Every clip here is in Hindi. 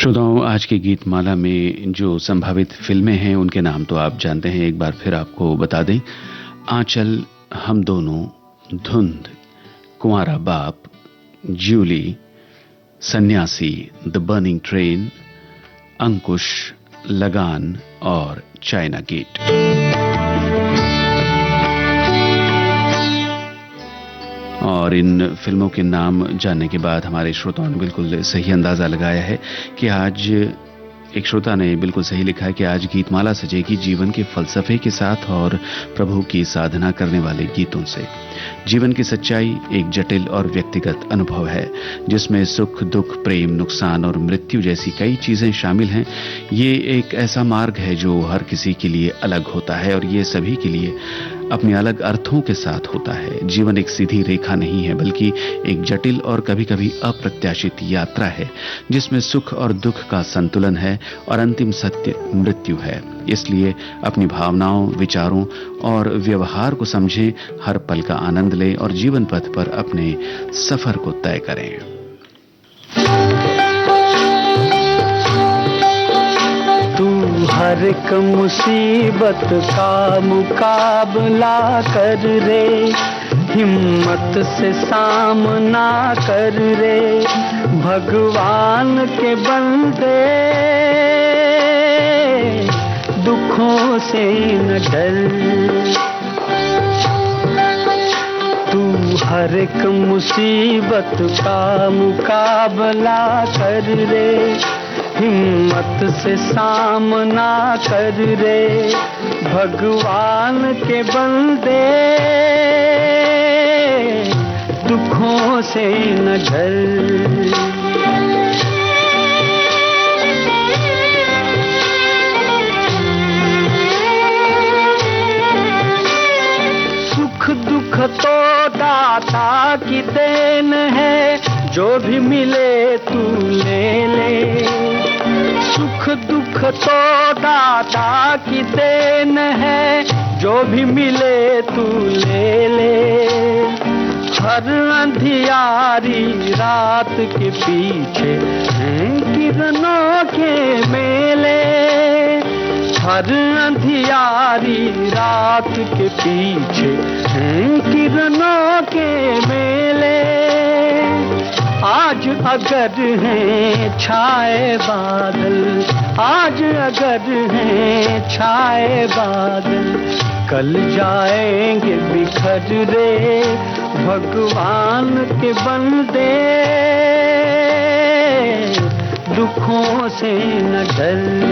श्रोताओं, आज की गीत माला में जो संभावित फिल्में हैं उनके नाम तो आप जानते हैं, एक बार फिर आपको बता दें। आंचल, हम दोनों, धुंध, कुंवारा बाप, जूली, सन्यासी, द बर्निंग ट्रेन, अंकुश, लगान और चाइना गेट। और इन फिल्मों के नाम जानने के बाद हमारे श्रोताओं ने बिल्कुल सही अंदाजा लगाया है कि आज, एक श्रोता ने बिल्कुल सही लिखा है कि आज गीतमाला सजेगी जीवन के फलसफे के साथ और प्रभु की साधना करने वाले गीतों से। जीवन की सच्चाई एक जटिल और व्यक्तिगत अनुभव है जिसमें सुख, दुख, प्रेम, नुकसान और मृत्यु जैसी कई चीजें शामिल हैं। ये एक ऐसा मार्ग है जो हर किसी के लिए अलग होता है और ये सभी के लिए अपने अलग अर्थों के साथ होता है। जीवन एक सीधी रेखा नहीं है बल्कि एक जटिल और कभी-कभी अप्रत्याशित यात्रा है जिसमें सुख और दुख का संतुलन है और अंतिम सत्य मृत्यु है। इसलिए अपनी भावनाओं, विचारों और व्यवहार को समझें, हर पल का आनंद लें और जीवन पथ पर अपने सफर को तय करें। हर एक मुसीबत का मुकाबला कर रे, हिम्मत से सामना कर रे, भगवान के बंदे दुखों से न डर। तू हर एक मुसीबत का मुकाबला कर रे, हिम्मत से सामना कर रे, भगवान के बंदे दुखों से न डर। सुख दुख तो दाता की देन है, जो भी मिले तू ले ले। सुख दुख तो दाता की देन है, जो भी मिले तू ले ले। हर अंधियारी रात के पीछे हैं किरणों के मेले। हर अंधियारी रात के पीछे हैं किरणों के मेले। आज अगर हैं छाए बादल, आज अगर हैं छाए बादल, कल जाएंगे बिखर रे, भगवान के बंदे दुखों से न डर।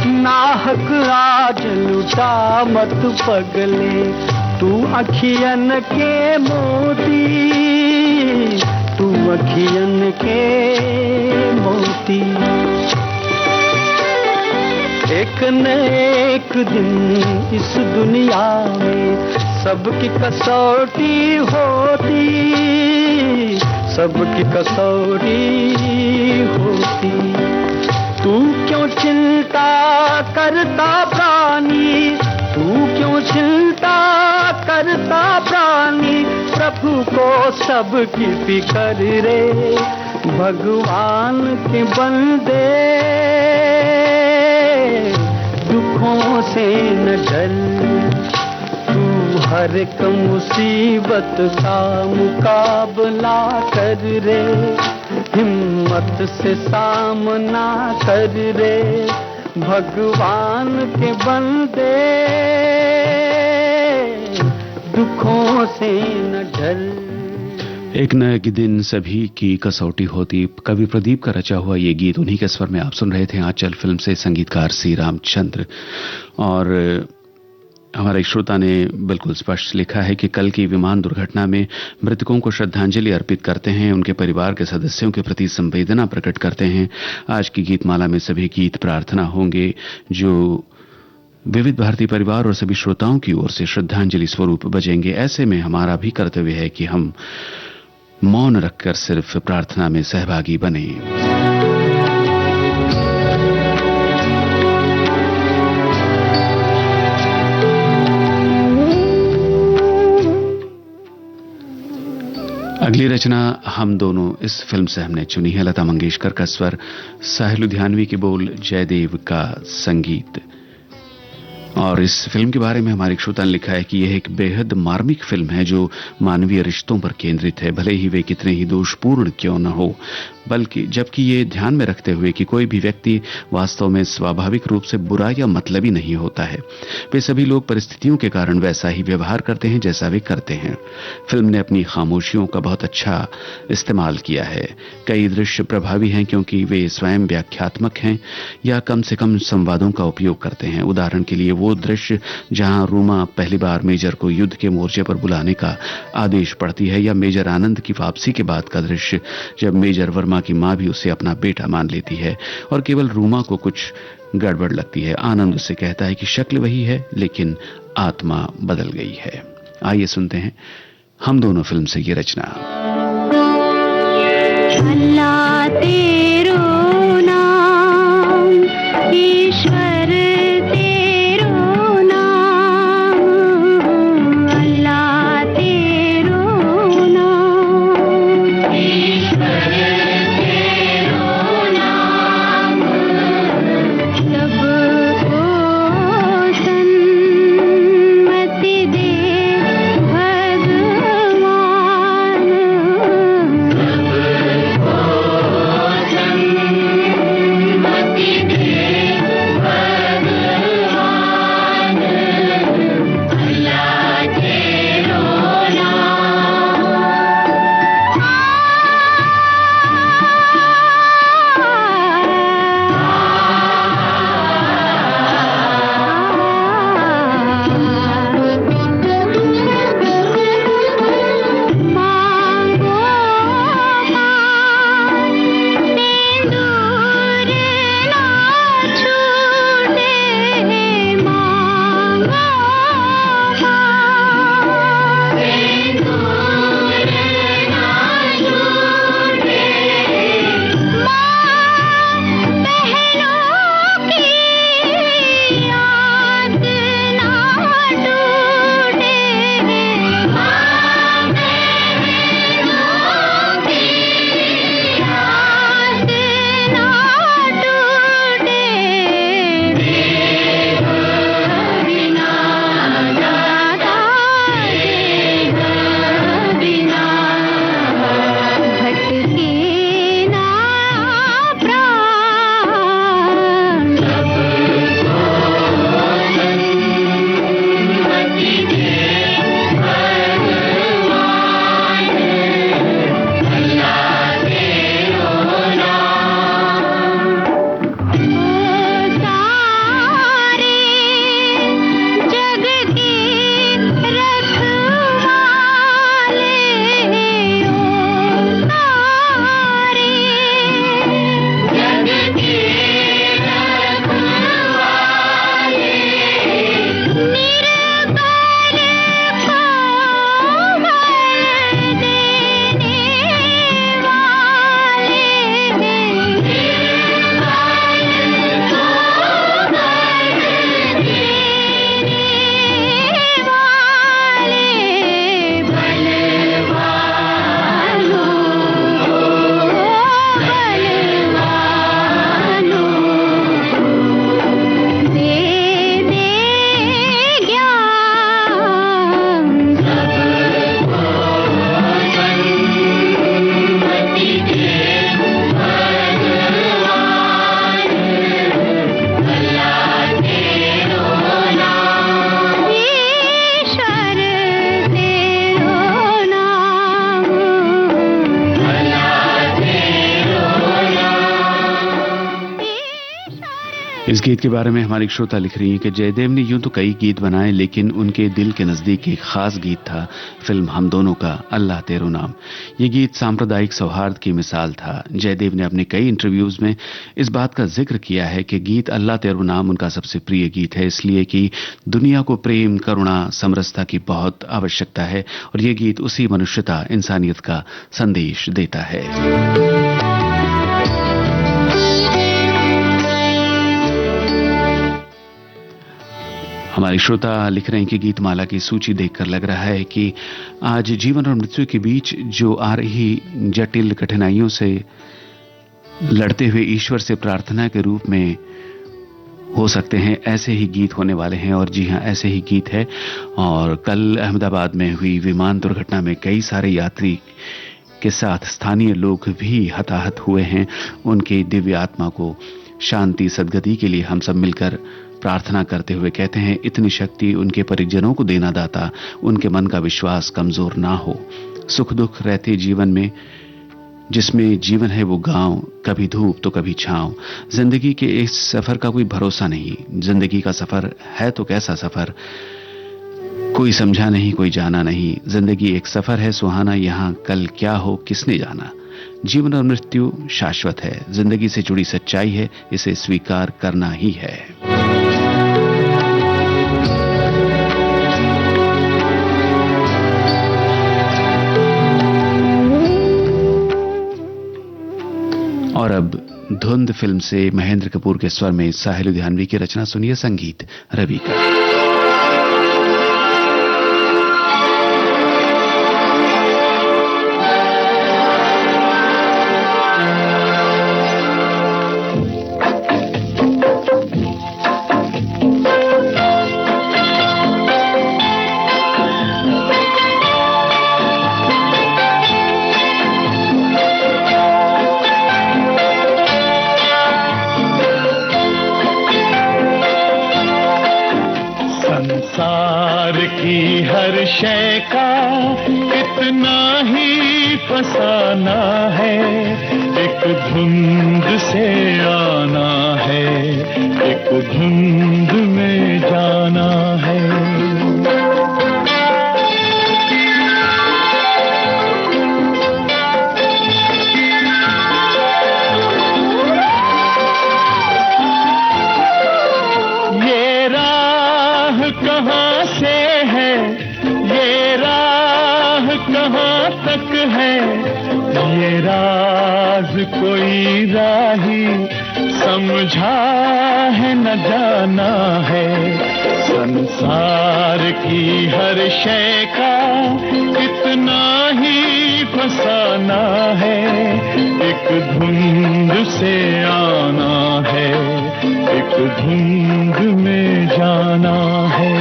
नाहक आज लुटा मत पगले, तू अखियन के मोती, तू अखियन के मोती। एक न एक दिन इस दुनिया में सबकी कसौटी होती, सबकी कसौटी होती। तू क्यों चिंता करता प्राणी, तू क्यों चिंता करता प्राणी, प्रभु को सबकी फिक्र रे, भगवान के बंदे दुखों से न डर। तू हर एक मुसीबत का मुकाबला कर रे, हिम्मत से सामना कर रे, भगवान के बंदे दुखों से न डर। एक न एक दिन सभी की कसौटी होती। कवि प्रदीप का रचा हुआ ये गीत, उन्हीं के स्वर में आप सुन रहे थे आंचल फिल्म से, संगीतकार सी रामचंद्र। और हमारे श्रोता ने बिल्कुल स्पष्ट लिखा है कि कल की विमान दुर्घटना में मृतकों को श्रद्धांजलि अर्पित करते हैं, उनके परिवार के सदस्यों के प्रति संवेदना प्रकट करते हैं। आज की गीतमाला में सभी गीत प्रार्थना होंगे जो विविध भारती परिवार और सभी श्रोताओं की ओर से श्रद्धांजलि स्वरूप बजेंगे। ऐसे में हमारा भी कर्तव्य है कि हम मौन रखकर सिर्फ प्रार्थना में सहभागी बने। अगली रचना हम दोनों इस फिल्म से हमने चुनी है। लता मंगेशकर का स्वर, साहिल लुधियानवी के बोल, जयदेव का संगीत। और इस फिल्म के बारे में हमारे श्रोता ने लिखा है कि यह एक बेहद मार्मिक फिल्म है जो मानवीय रिश्तों पर केंद्रित है, भले ही वे कितने ही दोषपूर्ण क्यों न हो, बल्कि जबकि ये ध्यान में रखते हुए कि कोई भी व्यक्ति वास्तव में स्वाभाविक रूप से बुरा या मतलबी नहीं होता है। वे सभी लोग परिस्थितियों के कारण वैसा ही व्यवहार करते हैं जैसा वे करते हैं। फिल्म ने अपनी खामोशियों का बहुत अच्छा इस्तेमाल किया है। कई दृश्य प्रभावी हैं क्योंकि वे स्वयं व्याख्यात्मक हैं या कम से कम संवादों का उपयोग करते हैं। उदाहरण के लिए वो दृश्य जहां रूमा पहली बार मेजर को युद्ध के मोर्चे पर बुलाने का आदेश पढ़ती है, या मेजर आनंद की वापसी के बाद का दृश्य जब मेजर वर्मा की मां भी उसे अपना बेटा मान लेती है और केवल रूमा को कुछ गड़बड़ लगती है। आनंद उससे कहता है कि शक्ल वही है लेकिन आत्मा बदल गई है। आइए सुनते हैं हम दोनों फिल्म से ये रचना। अल्लाह तेरो नाम, ईश्वर तेरो नाम, अल्लाह तेरो नाम, ईश्वर तेरो नाम, सबको सन्मति दे भगवान, इस गीत के बारे में हमारी श्रोता लिख रही हैं कि जयदेव ने यूं तो कई गीत बनाए, लेकिन उनके दिल के नजदीक एक खास गीत था फिल्म हम दोनों का, अल्लाह तेरो नाम। ये गीत सांप्रदायिक सौहार्द की मिसाल था। जयदेव ने अपने कई इंटरव्यूज में इस बात का जिक्र किया है कि गीत अल्लाह तेरो नाम उनका सबसे प्रिय गीत है, इसलिए कि दुनिया को प्रेम, करुणा, समरसता की बहुत आवश्यकता है और ये गीत उसी मनुष्यता, इंसानियत का संदेश देता है। हमारे श्रोता लिख रहे हैं कि गीतमाला की सूची देखकर लग रहा है कि आज जीवन और मृत्यु के बीच जो आ रही जटिल कठिनाइयों से लड़ते हुए ईश्वर से प्रार्थना के रूप में हो सकते हैं, ऐसे ही गीत होने वाले हैं। और जी हां, ऐसे ही गीत है। और कल अहमदाबाद में हुई विमान दुर्घटना में कई सारे यात्री के साथ स्थानीय लोग भी हताहत हुए हैं। उनकी दिव्य आत्मा को शांति सद्गति के लिए हम सब मिलकर प्रार्थना करते हुए कहते हैं, इतनी शक्ति उनके परिजनों को देना दाता, उनके मन का विश्वास कमजोर ना हो। सुख दुख रहते जीवन में, जिसमें जीवन है वो गांव, कभी धूप तो कभी छांव। जिंदगी के इस सफर का कोई भरोसा नहीं। जिंदगी का सफर है तो कैसा सफर, कोई समझा नहीं, कोई जाना नहीं। जिंदगी एक सफर है सुहाना, यहां कल क्या हो किसने जाना। जीवन और मृत्यु शाश्वत है, जिंदगी से जुड़ी सच्चाई है, इसे स्वीकार करना ही है। और अब धुंध फिल्म से महेंद्र कपूर के स्वर में साहिल लुधियानवी की रचना सुनिए, संगीत रवि का। संसार की हर शय का कितना ही फसाना है, एक धुंध से आना है, एक धुंध में जाना है। कहां से है ये राह, कहां तक है ये राज, कोई राही समझा है न जाना है। संसार की हर शय का कितना ही फसाना है, एक धुंध से आना है, एक धुंध में जाना है।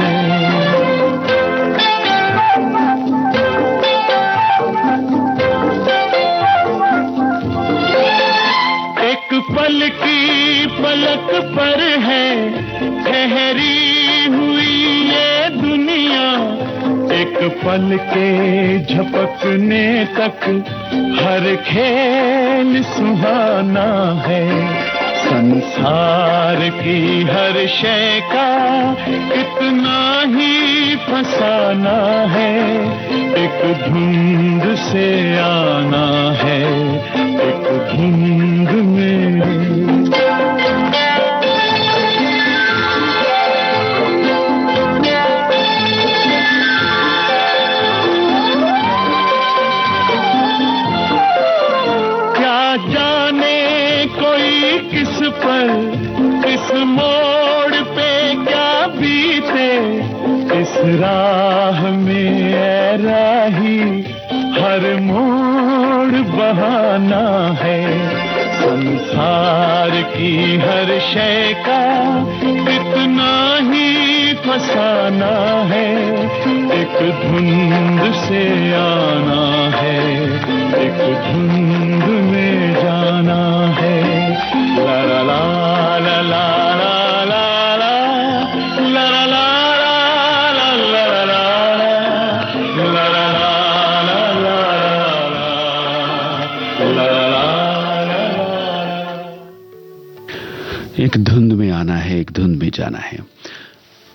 एक पल की पलक पर है ठहरी हुई ये दुनिया, एक पल के झपकने तक हर खेल सुहाना है। संसार की हर शय का कितना ही फसाना है, एक धुंध से आना है, एक धुंध में। क्या जाने कोई किस पर, किस मोड़ पे क्या बीते, इस राह में ऐ राही हर मोड़ बहाना है। संसार की हर शय का कितना ही फसाना है, एक धुंध से आना है, एक धुंध में जाना है। ला ला ला ला ला ला ला ला ला ला एक धुंध में आना है, एक धुंध में जाना है।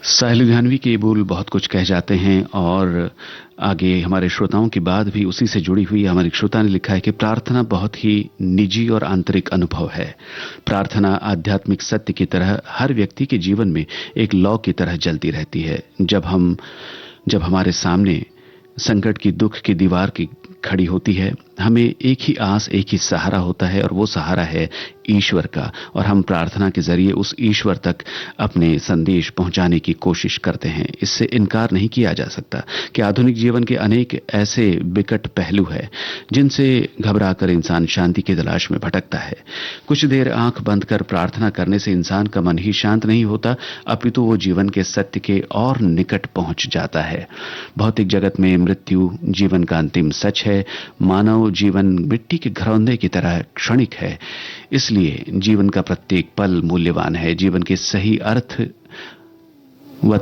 साहिल लुधियानवी के बोल बहुत कुछ कह जाते हैं। और आगे हमारे श्रोताओं की बात भी उसी से जुड़ी हुई है। हमारे श्रोता ने लिखा है कि प्रार्थना बहुत ही निजी और आंतरिक अनुभव है। प्रार्थना आध्यात्मिक सत्य की तरह हर व्यक्ति के जीवन में एक लौ की तरह जलती रहती है। जब हमारे सामने संकट की, दुख की दीवार की खड़ी होती है, हमें एक ही आस, एक ही सहारा होता है और वो सहारा है ईश्वर का, और हम प्रार्थना के जरिए उस ईश्वर तक अपने संदेश पहुंचाने की कोशिश करते हैं। इससे इनकार नहीं किया जा सकता कि आधुनिक जीवन के अनेक ऐसे विकट पहलू हैं जिनसे घबराकर इंसान शांति की तलाश में भटकता है। कुछ देर आंख बंद कर प्रार्थना करने से इंसान का मन ही शांत नहीं होता, अपितु वो जीवन के सत्य के और निकट पहुंच जाता है। भौतिक जगत में मृत्यु जीवन का अंतिम सच है। मानव जीवन मिट्टी के घरौंदे की तरह क्षणिक है, इसलिए जीवन का प्रत्येक पल मूल्यवान है। जीवन के सही अर्थ व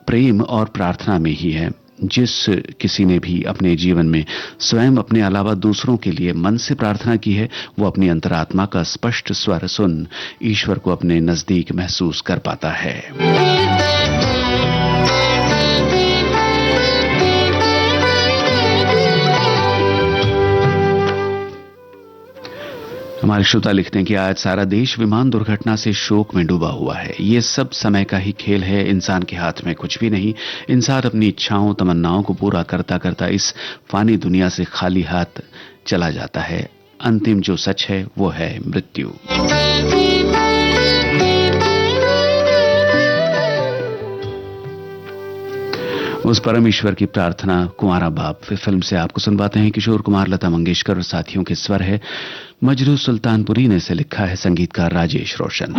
प्रेम और प्रार्थना में ही है। जिस किसी ने भी अपने जीवन में स्वयं अपने अलावा दूसरों के लिए मन से प्रार्थना की है, वो अपनी अंतरात्मा का स्पष्ट स्वर सुन ईश्वर को अपने नजदीक महसूस कर पाता है। हमारे श्रोता लिखते हैं कि आज सारा देश विमान दुर्घटना से शोक में डूबा हुआ है। ये सब समय का ही खेल है, इंसान के हाथ में कुछ भी नहीं। इंसान अपनी इच्छाओं तमन्नाओं को पूरा करता करता इस फानी दुनिया से खाली हाथ चला जाता है। अंतिम जो सच है वो है मृत्यु। उस परम ईश्वर की प्रार्थना कुंवारा बाप फिल्म से आपको सुनवाते हैं। किशोर कुमार, लता मंगेशकर और साथियों के स्वर है। मजरू सुल्तानपुरी ने इसे लिखा है, संगीतकार राजेश रोशन।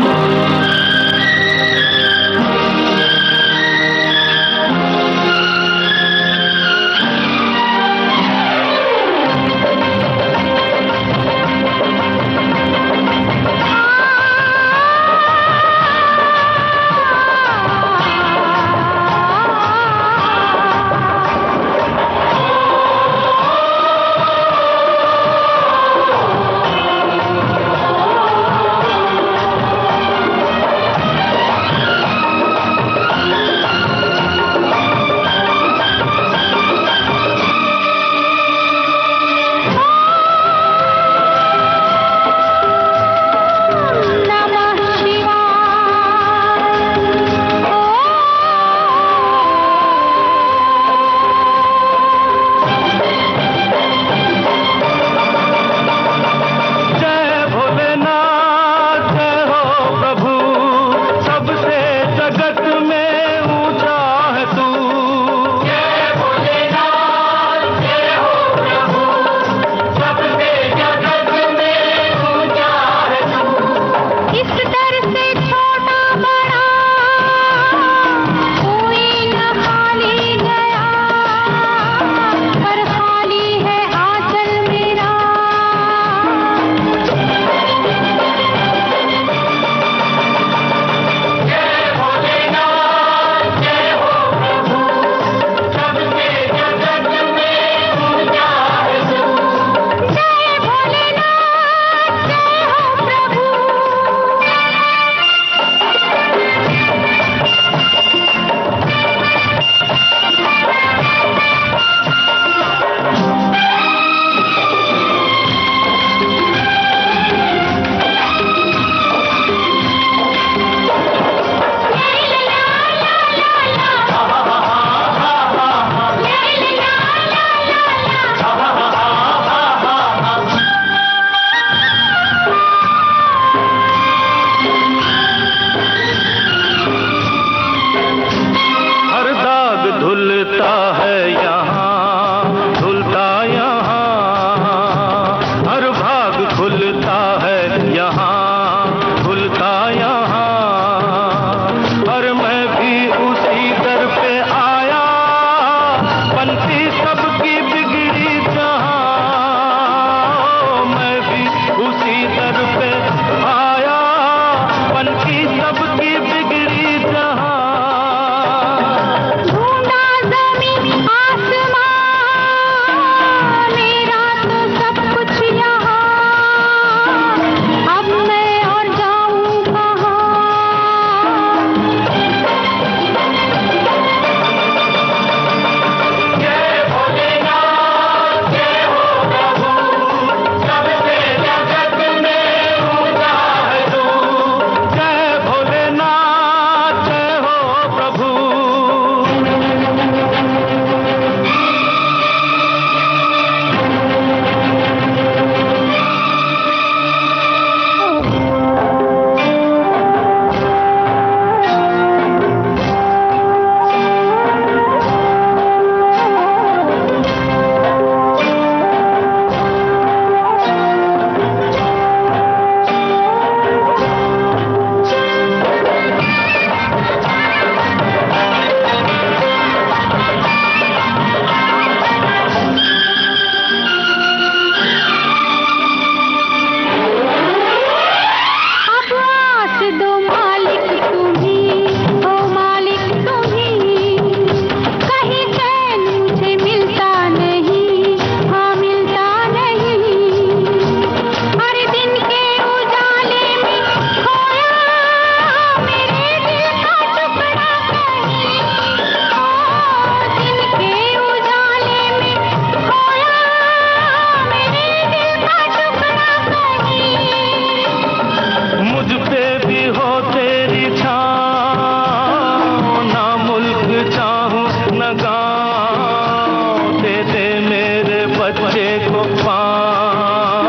बच्चे को पाऊं।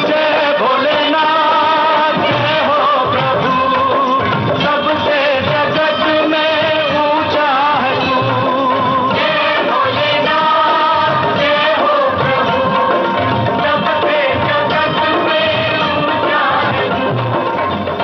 जय भोलेनाथ जय हो प्रभु, सबसे जगत में ऊंचा है तू। जय भोलेनाथ जय हो प्रभु, सबसे जगत में ऊंचा है तू।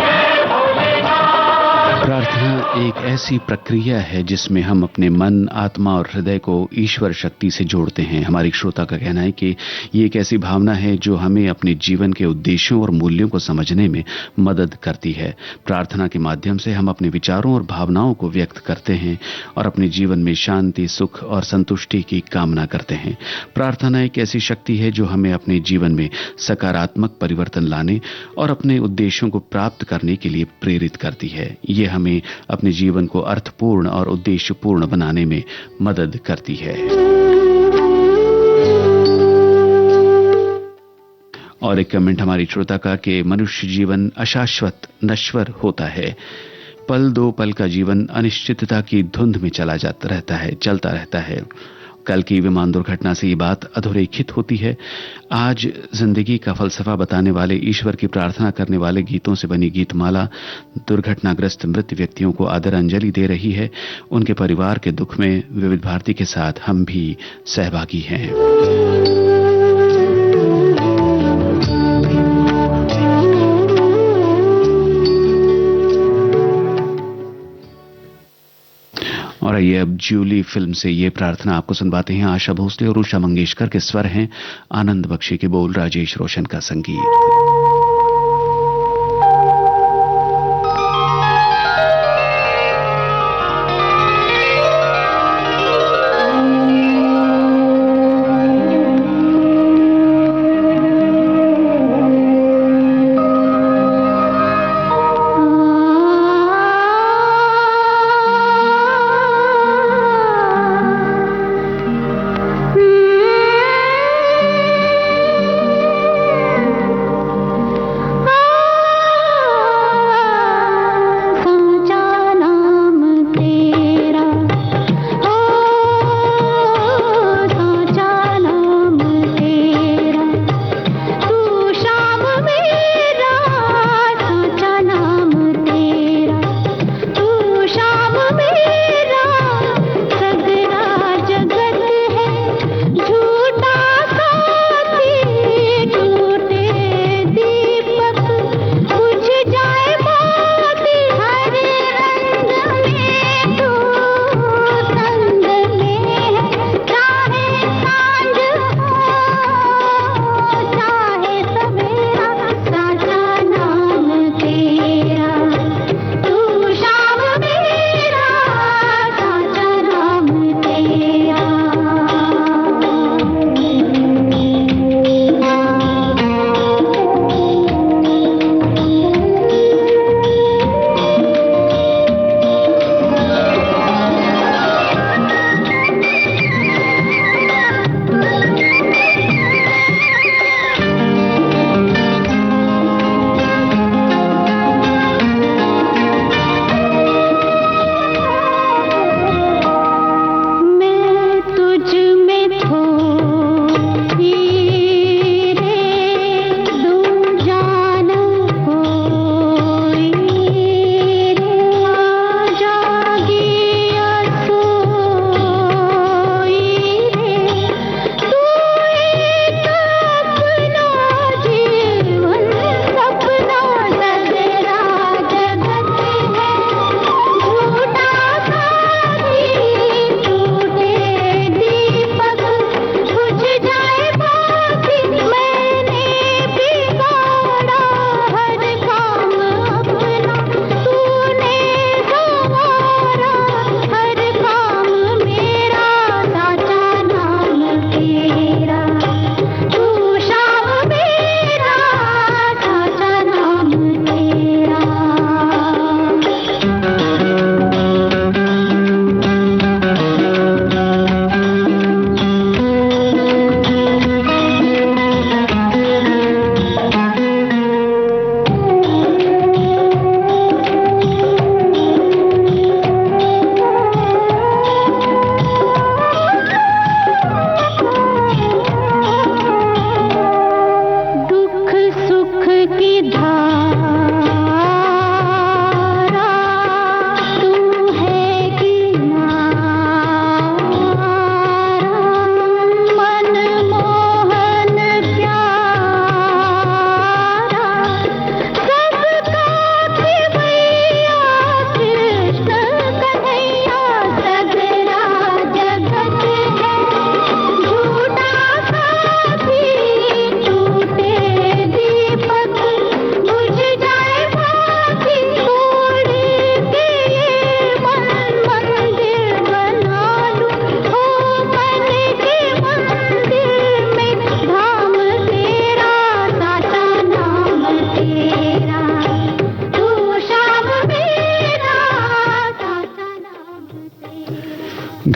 जय भोलेनाथ। प्रार्थना एक ऐसी प्रक्रिया है जिसमें हम अपने मन, आत्मा और हृदय को ईश्वर शक्ति से जोड़ते हैं। हमारे श्रोता का कहना है कि ये एक ऐसी भावना है जो हमें अपने जीवन के उद्देश्यों और मूल्यों को समझने में मदद करती है। प्रार्थना के माध्यम से हम अपने विचारों और भावनाओं को व्यक्त करते हैं और अपने जीवन में शांति, सुख और संतुष्टि की कामना करते हैं। प्रार्थना एक ऐसी शक्ति है जो हमें अपने जीवन में सकारात्मक परिवर्तन लाने और अपने उद्देश्यों को प्राप्त करने के लिए प्रेरित करती है। ये हमें अपने जीवन को अर्थपूर्ण और उद्देश्यपूर्ण बनाने में मदद करती है। और एक कमेंट हमारी श्रोता का कि मनुष्य जीवन अशाश्वत, नश्वर होता है। पल दो पल का जीवन अनिश्चितता की धुंध में चलता रहता है। कल की विमान दुर्घटना से ये बात अधोरेखित होती है। आज जिंदगी का फलसफा बताने वाले, ईश्वर की प्रार्थना करने वाले गीतों से बनी गीतमाला दुर्घटनाग्रस्त मृत व्यक्तियों को आदरांजलि दे रही है। उनके परिवार के दुख में विविध भारती के साथ हम भी सहभागी हैं। और आइए अब जूली फिल्म से ये प्रार्थना आपको सुनवाते हैं। आशा भोसले और उषा मंगेशकर के स्वर हैं, आनंद बख्शी के बोल, राजेश रोशन का संगीत।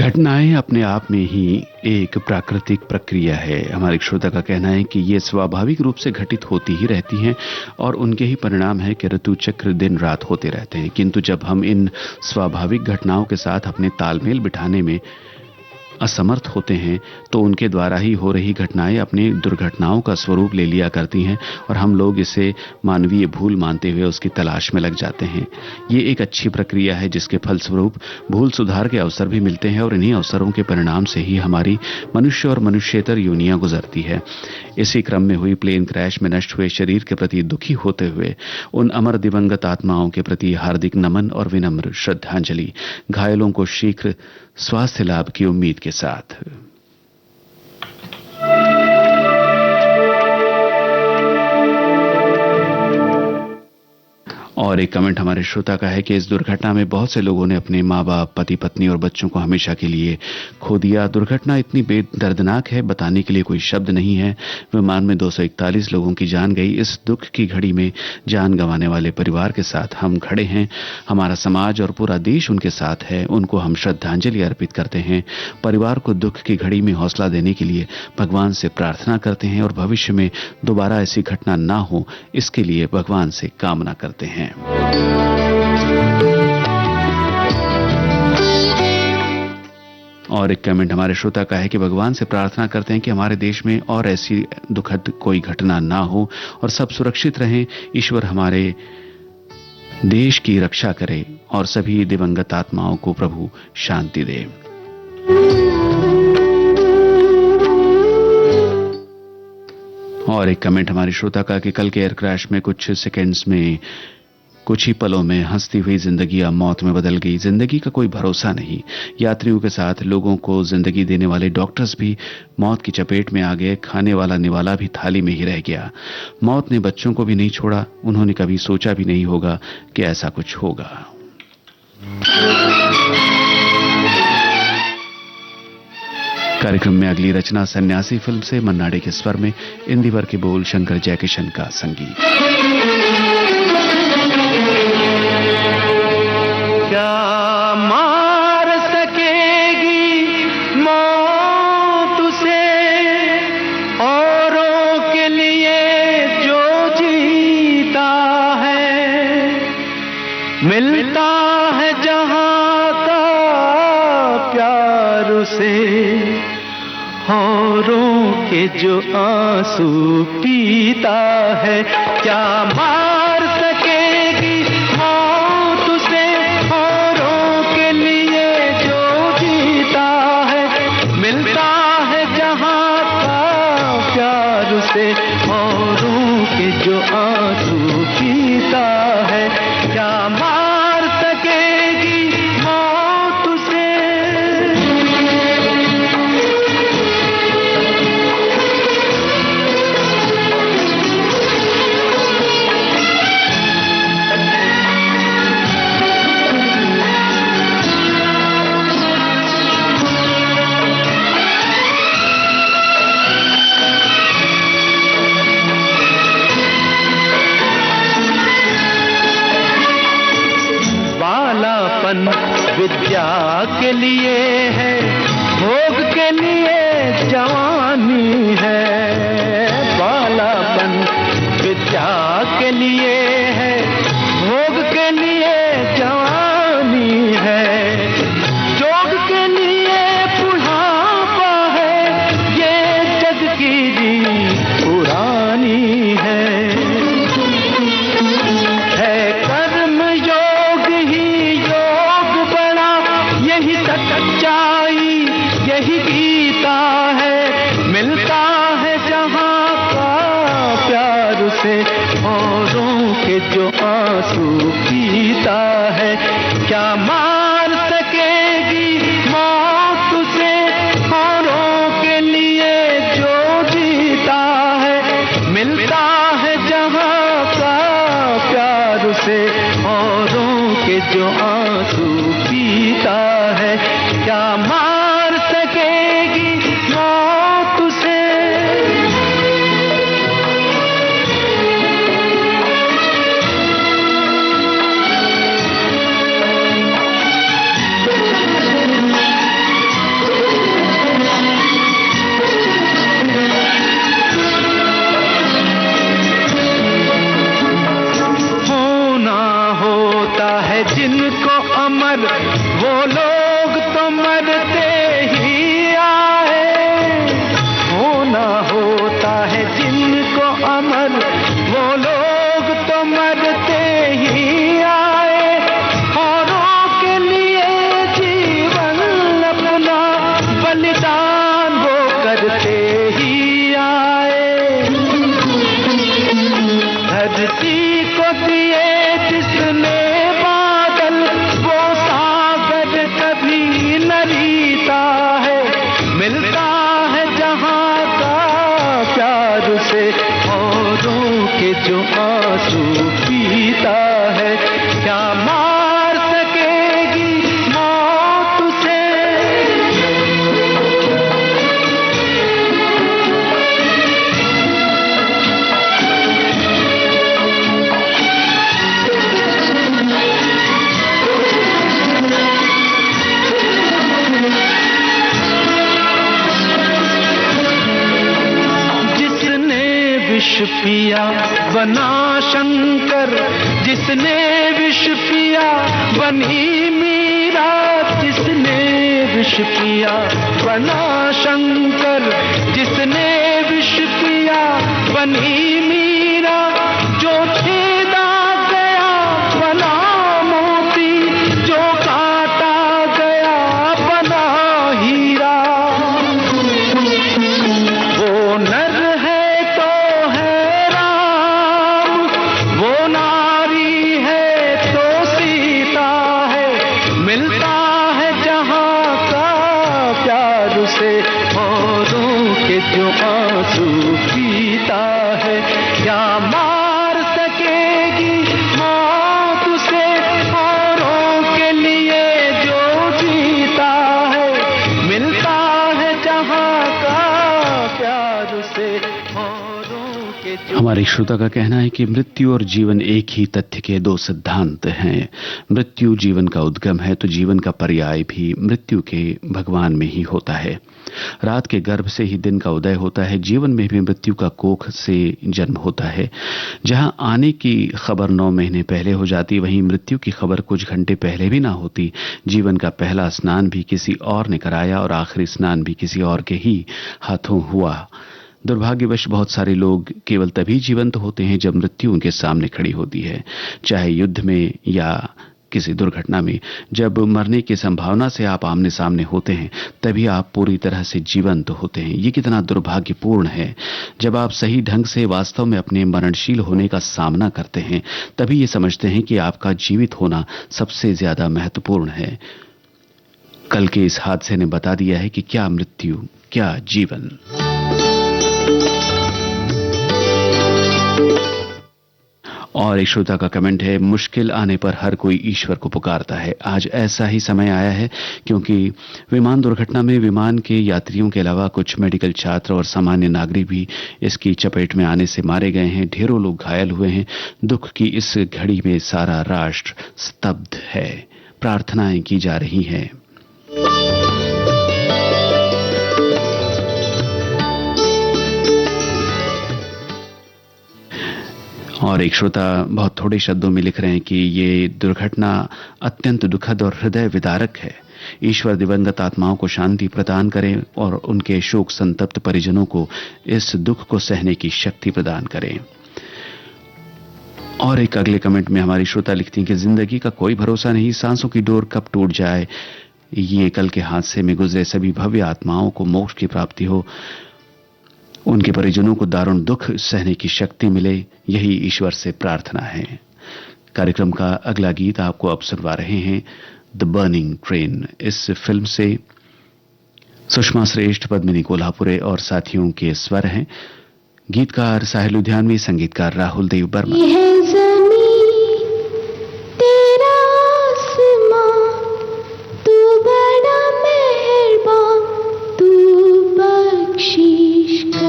घटनाएं अपने आप में ही एक प्राकृतिक प्रक्रिया है। हमारे एक श्रोता का कहना है कि ये स्वाभाविक रूप से घटित होती ही रहती हैं और उनके ही परिणाम है कि ऋतु चक्र दिन रात होते रहते हैं। किंतु जब हम इन स्वाभाविक घटनाओं के साथ अपने तालमेल बिठाने में असमर्थ होते हैं तो उनके द्वारा ही हो रही घटनाएं अपनी दुर्घटनाओं का स्वरूप ले लिया करती हैं और हम लोग इसे मानवीय भूल मानते हुए उसकी तलाश में लग जाते हैं। ये एक अच्छी प्रक्रिया है जिसके फलस्वरूप भूल सुधार के अवसर भी मिलते हैं और इन्हीं अवसरों के परिणाम से ही हमारी मनुष्य और मनुष्येतर योनियां गुजरती है। इसी क्रम में हुई प्लेन क्रैश में नष्ट हुए शरीर के प्रति दुखी होते हुए उन अमर दिवंगत आत्माओं के प्रति हार्दिक नमन और विनम्र श्रद्धांजलि। घायलों को शीघ्र स्वास्थ्य लाभ की उम्मीद के साथ। और एक कमेंट हमारे श्रोता का है कि इस दुर्घटना में बहुत से लोगों ने अपने माँ बाप, पति पत्नी और बच्चों को हमेशा के लिए खो दिया। दुर्घटना इतनी बेदर्दनाक है, बताने के लिए कोई शब्द नहीं है। विमान में 241 लोगों की जान गई। इस दुख की घड़ी में जान गंवाने वाले परिवार के साथ हम खड़े हैं। हमारा समाज और पूरा देश उनके साथ है। उनको हम श्रद्धांजलि अर्पित करते हैं। परिवार को दुख की घड़ी में हौसला देने के लिए भगवान से प्रार्थना करते हैं और भविष्य में दोबारा ऐसी घटना ना हो इसके लिए भगवान से कामना करते हैं। और एक कमेंट हमारे श्रोता का है कि भगवान से प्रार्थना करते हैं कि हमारे देश में और ऐसी दुखद कोई घटना ना हो और सब सुरक्षित रहें। ईश्वर हमारे देश की रक्षा करे और सभी दिवंगत आत्माओं को प्रभु शांति दे। और एक कमेंट हमारे श्रोता का कि कल के एयर क्रैश में कुछ सेकंड्स में, कुछ ही पलों में हंसती हुई जिंदगी अब मौत में बदल गई। जिंदगी का कोई भरोसा नहीं। यात्रियों के साथ लोगों को जिंदगी देने वाले डॉक्टर्स भी मौत की चपेट में आ गए। खाने वाला निवाला भी थाली में ही रह गया। मौत ने बच्चों को भी नहीं छोड़ा। उन्होंने कभी सोचा भी नहीं होगा कि ऐसा कुछ होगा। कार्यक्रम में अगली रचना सन्यासी फिल्म से मन्ना डे के स्वर में, इंदिवर के बोल, शंकर जयकिशन का संगीत। क्या मार सकेगी मौत उसे, औरों के लिए जो जीता है। मिलता है जहां का प्यार उसे, औरों के जो आंसू पीता है। क्या मार सकेगी मौत उसे, औरों के लिए जो जीता है। मिलता है जहां का प्यार उसे, औरों के जो आंसू पीता है। क्या मार सकेगी मौत उसे। बालापन विद्या के लिए है, भोग के लिए जवानी है। बालापन विद्या के लिए है, भोग के लिए जवानी है। जोग के लिए बुढ़ापा है, ये जग की रीत पुरानी है। कर्म योग ही योग बड़ा, यही सच्चाई यही गीता है। मिलता है जहां का प्यार उसे, औरों के जो आंसू पीता है। क्या मार सकेगी मौत उसे, औरों के लिए जो जीता है। मिलता है जहां का प्यार उसे, औरों के जो आंसू पीता है। क्या मार सकेगी मौत उसे। है जिनको अमर, वो लोग तो मरते ही आए। होना होता है जिनको अमर, वो लोग तो मरते ही आए। औरों के लिए जीवन अपना बलिदान वो करते ही आए। धरती को दिए जिसने बादल, वो सागर कभी न रीता है। मिलता है जहाँ का प्यार से, औरों के जो आंसू पीता है। क्या मार सकेगी मौत उसे? जिसने विष पिया बना शंकर, जिसने विष पिया बनी मीरा। जिसने विष पिया बना शंकर, जिसने विष पिया बनी मीरा। जो छेदा गया बना मोती, जो काटा गया बना हीरा। वो नर है तो है राम, वो नारी है तो सीता है। मिलता है जहाँ का प्यार से, औरों के जो आंसू पीता है। क्या मार सकेगी मौत उसे? औरों के लिए जो जीता है। मिलता है जहाँ का प्यार से, औरों के जो। हमारे श्रोता का कहना है कि मृत्यु और जीवन एक ही तथ्य के दो सिद्धांत हैं। मृत्यु जीवन का उद्गम है तो जीवन का पर्याय भी मृत्यु के भगवान में ही होता है। रात के गर्भ से ही दिन का उदय होता है। जीवन में भी मृत्यु का कोख से जन्म होता है। जहां आने की खबर 9 महीने पहले हो जाती, वहीं मृत्यु की खबर कुछ घंटे पहले भी ना होती। जीवन का पहला स्नान भी किसी और ने कराया और आखिरी स्नान भी किसी और के ही हाथों हुआ। दुर्भाग्यवश बहुत सारे लोग केवल तभी जीवंत होते हैं जब मृत्यु उनके सामने खड़ी होती है, चाहे युद्ध में या किसी दुर्घटना में। जब मरने की संभावना से आप आमने सामने होते हैं, तभी आप पूरी तरह से जीवंत होते हैं। ये कितना दुर्भाग्यपूर्ण है। जब आप सही ढंग से वास्तव में अपने मरणशील होने का सामना करते हैं, तभी ये समझते हैं कि आपका जीवित होना सबसे ज्यादा महत्वपूर्ण है। कल के इस हादसे ने बता दिया है कि क्या मृत्यु, क्या जीवन। और एक श्रोता का कमेंट है, मुश्किल आने पर हर कोई ईश्वर को पुकारता है। आज ऐसा ही समय आया है, क्योंकि विमान दुर्घटना में विमान के यात्रियों के अलावा कुछ मेडिकल छात्र और सामान्य नागरिक भी इसकी चपेट में आने से मारे गए हैं। ढेरों लोग घायल हुए हैं। दुख की इस घड़ी में सारा राष्ट्र स्तब्ध है। प्रार्थनाएं की जा रही हैं। और एक श्रोता बहुत थोड़े शब्दों में लिख रहे हैं कि ये दुर्घटना अत्यंत दुखद और हृदय विदारक है। ईश्वर दिवंगत आत्माओं को शांति प्रदान करें और उनके शोक संतप्त परिजनों को इस दुख को सहने की शक्ति प्रदान करें। और एक अगले कमेंट में हमारी श्रोता लिखती हैं कि जिंदगी का कोई भरोसा नहीं, सांसों की डोर कब टूट जाए। ये कल के हादसे में गुजरे सभी भव्य आत्माओं को मोक्ष की प्राप्ति हो, उनके परिजनों को दारुण दुख सहने की शक्ति मिले, यही ईश्वर से प्रार्थना है। कार्यक्रम का अगला गीत आपको अब सुनवा रहे हैं द बर्निंग ट्रेन। इस फिल्म से सुषमा श्रेष्ठ, पद्मिनी कोल्हापुरे और साथियों के स्वर हैं। गीतकार साहिल लुधियानवी, संगीतकार राहुल देव बर्मा। यह ज़मीं तेरा आसमां, तू बड़ा मेहरबान, तू बख्शिश कर।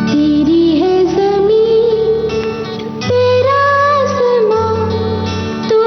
तेरी है ज़मीं तेरा आसमां, तू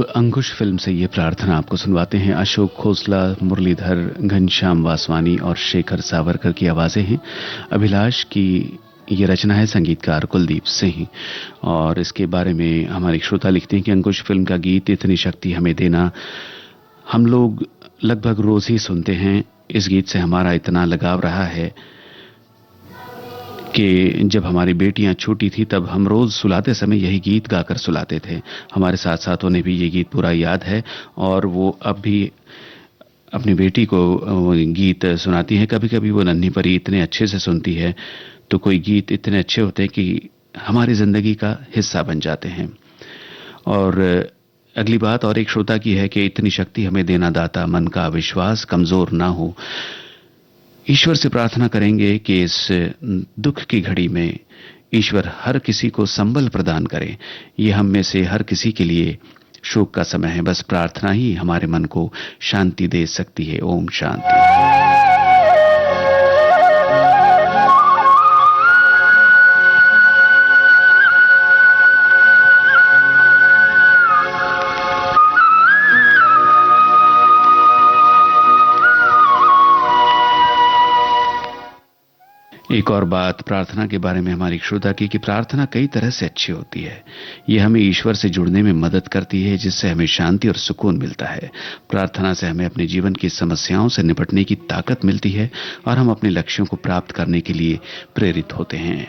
अंकुश फिल्म से ये प्रार्थना आपको सुनवाते हैं। अशोक खोसला, मुरलीधर, घनश्याम वासवानी और शेखर सावरकर की आवाज़ें हैं। अभिलाष की ये रचना है, संगीतकार कुलदीप सिंह। और इसके बारे में हमारे श्रोता लिखते हैं कि अंकुश फिल्म का गीत इतनी शक्ति हमें देना हम लोग लगभग रोज ही सुनते हैं। इस गीत से हमारा इतना लगाव रहा है कि जब हमारी बेटियां छोटी थी तब हम रोज सुलाते समय यही गीत गाकर सुलाते थे। हमारे साथ साथ उन्हें भी ये गीत पूरा याद है और वो अब भी अपनी बेटी को वो गीत सुनाती है। कभी कभी वो नन्ही परी इतने अच्छे से सुनती है तो कोई गीत इतने अच्छे होते हैं कि हमारी जिंदगी का हिस्सा बन जाते हैं। और अगली बात और एक श्रोता की है कि इतनी शक्ति हमें देना दाता, मन का विश्वास कमजोर ना हो। ईश्वर से प्रार्थना करेंगे कि इस दुख की घड़ी में ईश्वर हर किसी को संबल प्रदान करे। ये हम में से हर किसी के लिए शोक का समय है, बस प्रार्थना ही हमारे मन को शांति दे सकती है। ओम शांति। एक और बात प्रार्थना के बारे में हमारी श्रोता की कि प्रार्थना कई तरह से अच्छी होती है। ये हमें ईश्वर से जुड़ने में मदद करती है, जिससे हमें शांति और सुकून मिलता है। प्रार्थना से हमें अपने जीवन की समस्याओं से निपटने की ताकत मिलती है और हम अपने लक्ष्यों को प्राप्त करने के लिए प्रेरित होते हैं।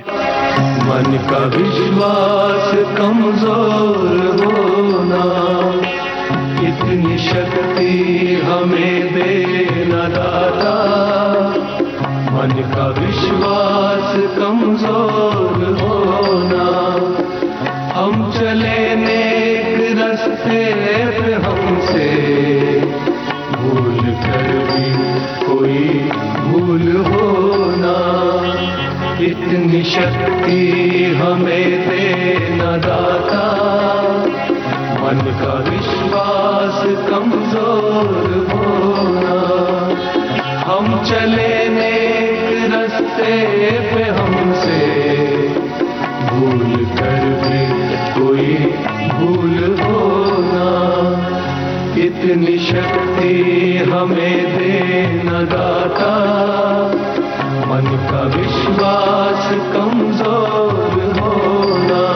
मन का विश्वास कमजोर होना, इतनी शक्ति हमें देना दाता। मन का विश्वास कमजोर होना, हम चले नेक रास्ते पे हमसे भूल कर भी कोई भूल होना। इतनी शक्ति हमें देना दाता। मन का विश्वास कमजोर होना, हम चले नेक रास्ते पे हमसे भूल कर भी कोई भूल होना। इतनी शक्ति हमें देना दाता। मन का विश्वास कमजोर होना।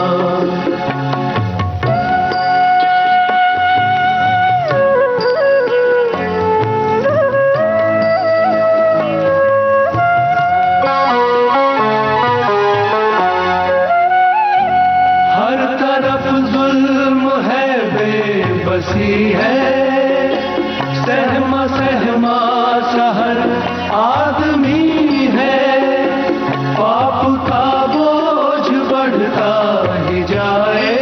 सहमा सहर आदमी है, पाप का बोझ बढ़ता ही जाए।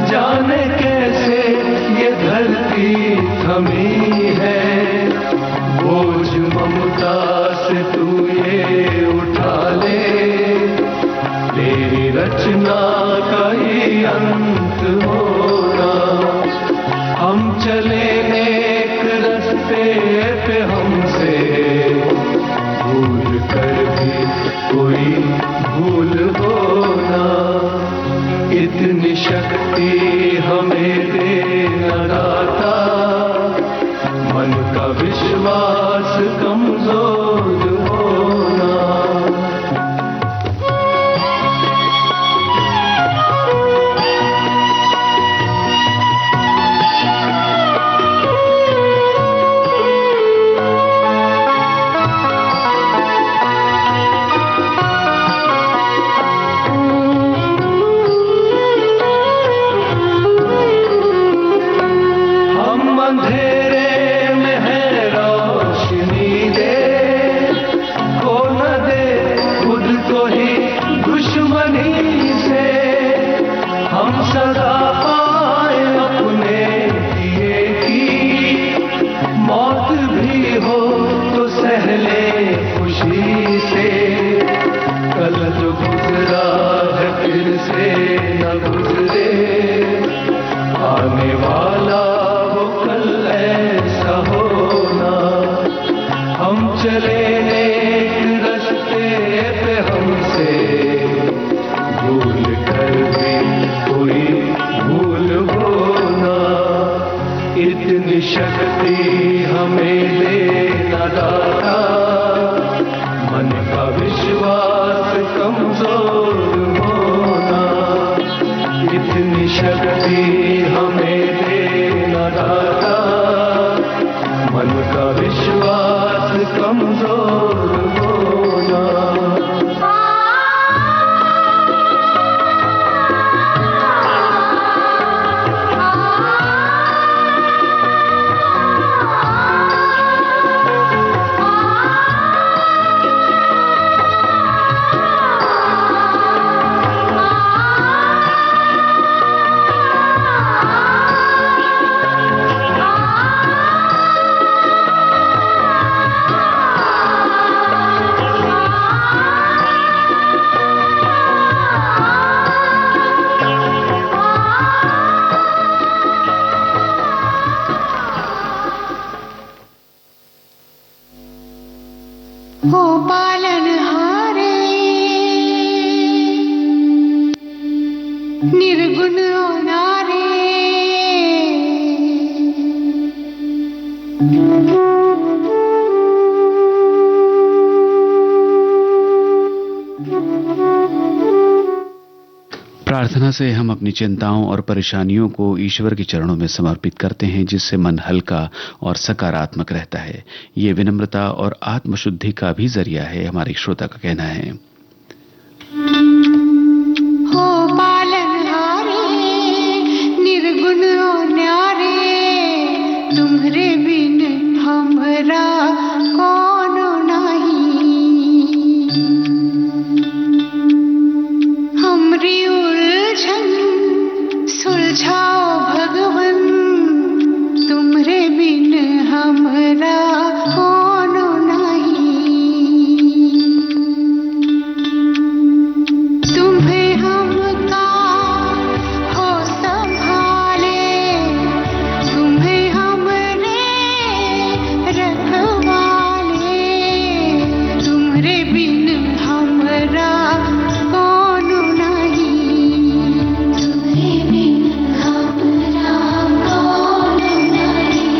जाने कैसे ये धरती थमी है, बोझ ममता से तू ये उठा ले। तेरी रचना का ही अंत होना। हम चले नेक रास्ते पे हमसे भूल कर भी कोई भूल होना। इतनी शक्ति हमें देना दाता। मन का विश्वास कमजोर हो निर्गुण नारे प्रार्थना से हम अपनी चिंताओं और परेशानियों को ईश्वर के चरणों में समर्पित करते हैं, जिससे मन हल्का और सकारात्मक रहता है। ये विनम्रता और आत्मशुद्धि का भी जरिया है, हमारे श्रोता का कहना है। हो पालनहारे निर्गुण न्यारे तुम्हारे बिन हमरा कौन नहीं। हमरी उलझन सुलझाओ भगवन तुम्हारे बिन हमरा कौन नहीं। तुम्हें हमका हो संभाले तुम्हें हमरे रखवाले तुम्हारे बिन हमरा कौन नहीं। तुम्हारे बिन हमरा कौन नहीं।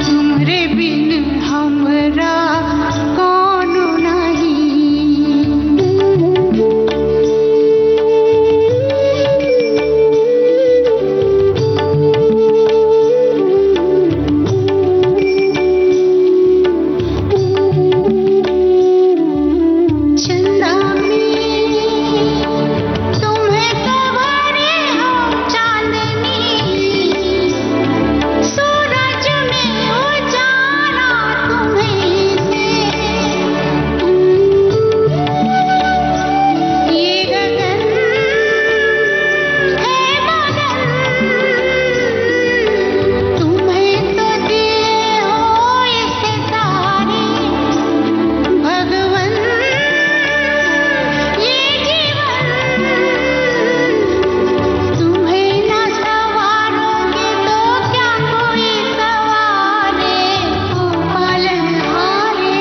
तुम्हारे बिन हमरा कौन नहीं। चंदा में तुम्हें सवारे हो चांदनी सूरज में उजाला तुम्हें से। ये गगन है मगन तुम्हें तो दिए हो इसे सारे भगवन। ये जीवन तुम्हें न सवारोगे तो क्या कोई सवारे। ओ पालनहारे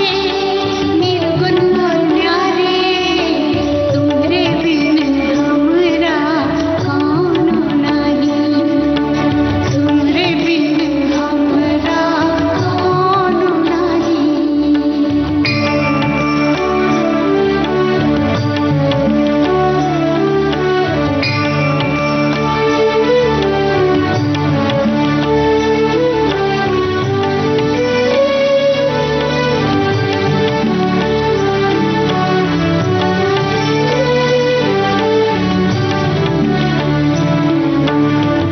निर्गुण न्यारे तुम्हारे बिन हमरा कौन नहीं। तुम्हारे बिन हमरा कौन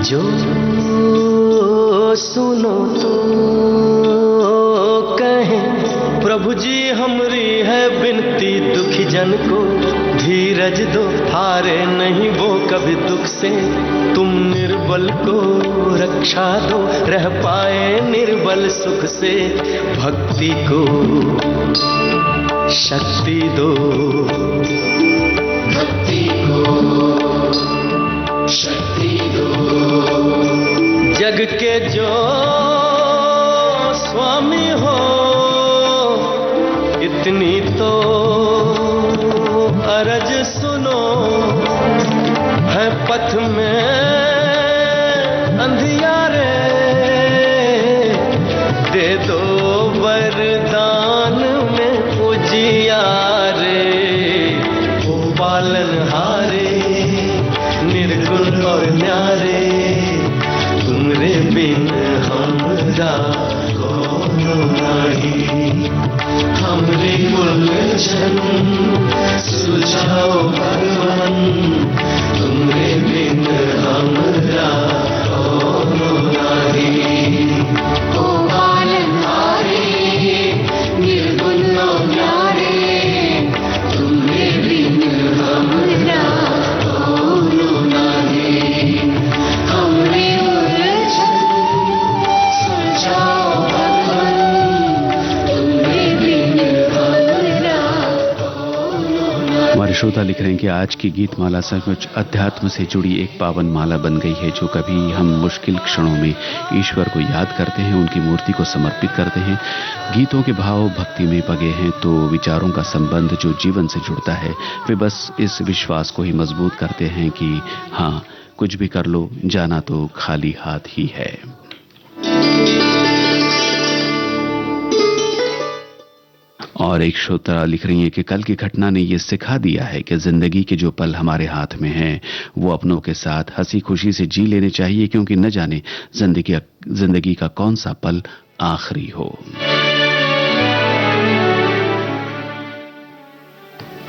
जो सुनो तो कहें प्रभु जी हमरी है बिनती दुखी जन को धीरज दो हारे नहीं वो कभी दुख से तुम निर्बल को रक्षा दो रह पाए निर्बल सुख से भक्ति को शक्ति दो। भक्ति को शक्ति दो। जग के जो स्वामी हो इतनी तो अरज सुनो है पथ में अंधियारे दे दो वरदान में उजियारे। ओ पालनहारे निर्गुण और न्यारे तुम्हारे बिन हमरा कौन नहीं। हमरे उलझन सुलझाओ भगवान तुम्हारे बिन हमरा कौन नहीं। ओ पालनहारे निर्गुण न्यारे तुम्हारे बिन हमरा कौन नहीं। हमरे उलझन सुलझाओ भगवन तुम्हारे बिन हमरा कौन नहीं। हमारे श्रोता लिख रहे हैं कि आज की गीत माला सचमुच अध्यात्म से जुड़ी एक पावन माला बन गई है। जो कभी हम मुश्किल क्षणों में ईश्वर को याद करते हैं, उनकी मूर्ति को समर्पित करते हैं, गीतों के भाव भक्ति में पगे हैं, तो विचारों का संबंध जो जीवन से जुड़ता है वे बस इस विश्वास को ही मजबूत करते हैं कि हाँ, कुछ भी कर लो, जाना तो खाली हाथ ही है। और एक श्रोता लिख रही है कि कल की घटना ने यह सिखा दिया है कि जिंदगी के जो पल हमारे हाथ में हैं वो अपनों के साथ हंसी खुशी से जी लेने चाहिए, क्योंकि न जाने जिंदगी का कौन सा पल आखिरी हो।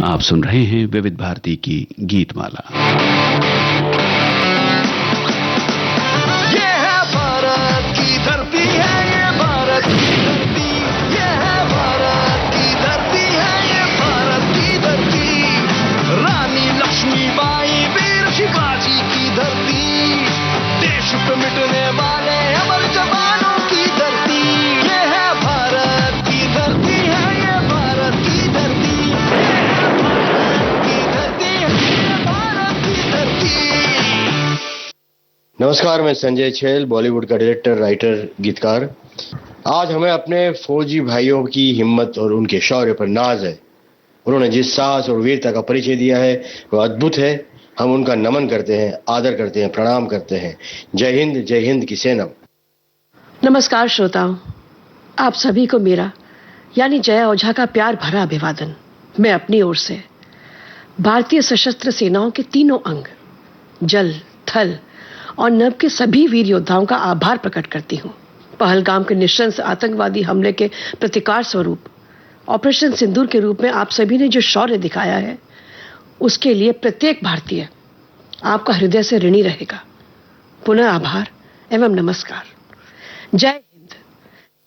आप सुन रहे हैं विविध भारती की गीतमाला। ये है भारत की धरती है, ये भारत की धरती, ये है भारत की धरती है, ये भारत की धरती, रानी लक्ष्मीबाई वीर शिवाजी की धरती, देश पे मिटने वाले अमर जवानों की धरती, ये है भारत की धरती है, ये भारत की धरती, ये है भारत की धरती है, ये भारत की धरती। नमस्कार, मैं संजय छेल, बॉलीवुड का डायरेक्टर, राइटर, गीतकार। आज हमें अपने फौजी भाइयों की हिम्मत और उनके शौर्य पर नाज है। उन्होंने जिस साहस और वीरता का परिचय दिया है वह अद्भुत है। हम उनका नमन करते हैं, आदर करते हैं, प्रणाम करते हैं। जय हिंद की सेना। नमस्कार श्रोताओं, आप सभी को मेरा यानी जया ओझा का प्यार भरा अभिवादन। मैं अपनी ओर से भारतीय सशस्त्र सेनाओं के तीनों अंग जल, थल और नभ के सभी वीर योद्धाओं का आभार प्रकट करती हूँ। पहलगाम के नृशंस आतंकवादी हमले के प्रतिकार स्वरूप ऑपरेशन सिंदूर के रूप में आप सभी ने जो शौर्य दिखाया है, उसके लिए प्रत्येक भारतीय आपका हृदय से ऋणी रहेगा। पुनः आभार एवं नमस्कार। जय हिंद।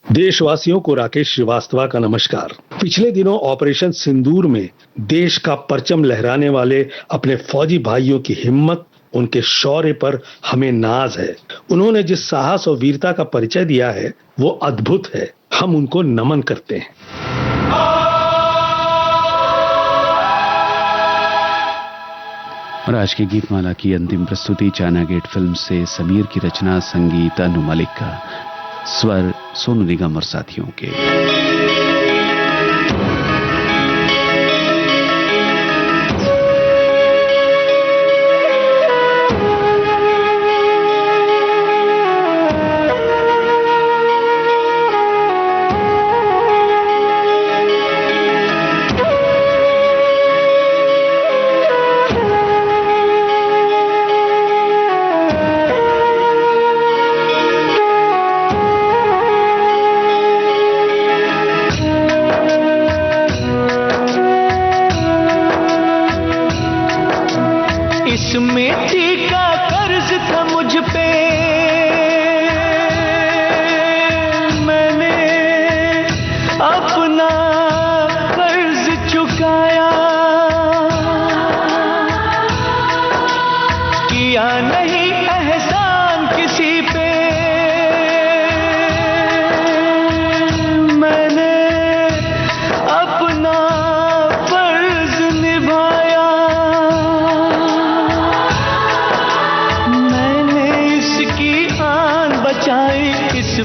देशवासियों को राकेश श्रीवास्तव का नमस्कार। पिछले दिनों ऑपरेशन सिंदूर में देश का परचम लहराने वाले अपने फौजी भाइयों की हिम्मत, उनके शौर्य पर हमें नाज है। उन्होंने जिस साहस और वीरता का परिचय दिया है वो अद्भुत है। हम उनको नमन करते हैं। और आज की गीतमाला की अंतिम प्रस्तुति चाइना गेट फिल्म से समीर की रचना, संगीत अनु मलिक का, स्वर सोनू निगम और साथियों के।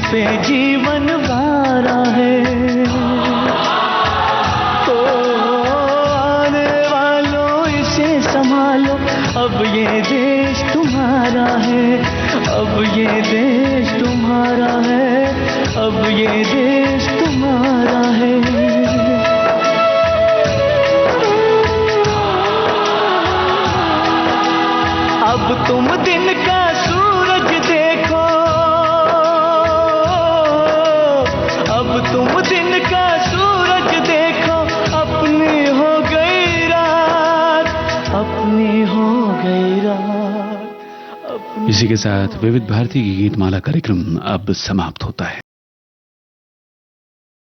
पे जीवन वारा है, तो आने वालों इसे संभालो, अब ये देश तुम्हारा है, अब ये देश तुम्हारा है, अब ये देश तुम्हारा है। अब तुम दिन का सूरज देखो, अब तुम दिन का सूरज देखो, अपनी हो गई रात, अपनी हो गई रात। इसी के साथ विविध भारती की गीतमाला कार्यक्रम अब समाप्त होता है।